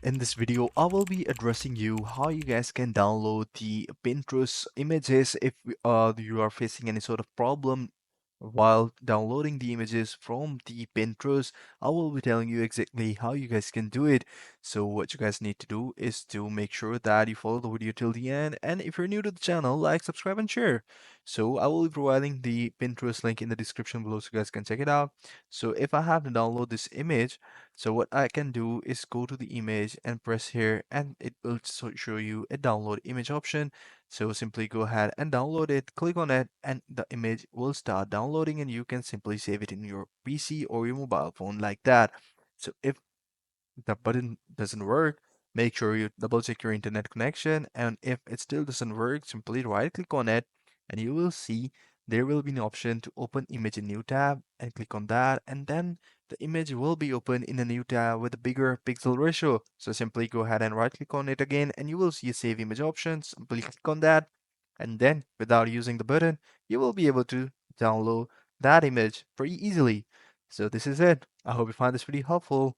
In this video, I will be addressing you how you guys can download the Pinterest images if you are facing any sort of problem while downloading the images from the Pinterest. I will be telling you exactly how you guys can do it. So what you guys need to do is to make sure that you follow the video till the end. And if you're new to the channel, like, subscribe, and share. So I will be providing the Pinterest link in the description below so you guys can check it out. So if I have to download this image, so what I can do is go to the image and press here and it will show you a download image option. So simply go ahead and download it, click on it, and the image will start downloading and you can simply save it in your PC or your mobile phone like that. So if the button doesn't work, make sure you double check your internet connection. And if it still doesn't work, simply right click on it and you will see there will be an option to open image in new tab and click on that. And then the image will be open in a new tab with a bigger pixel ratio. So simply go ahead and right click on it again and you will see a save image option. Simply click on that. And then without using the button, you will be able to download that image pretty easily. So this is it. I hope you find this pretty helpful.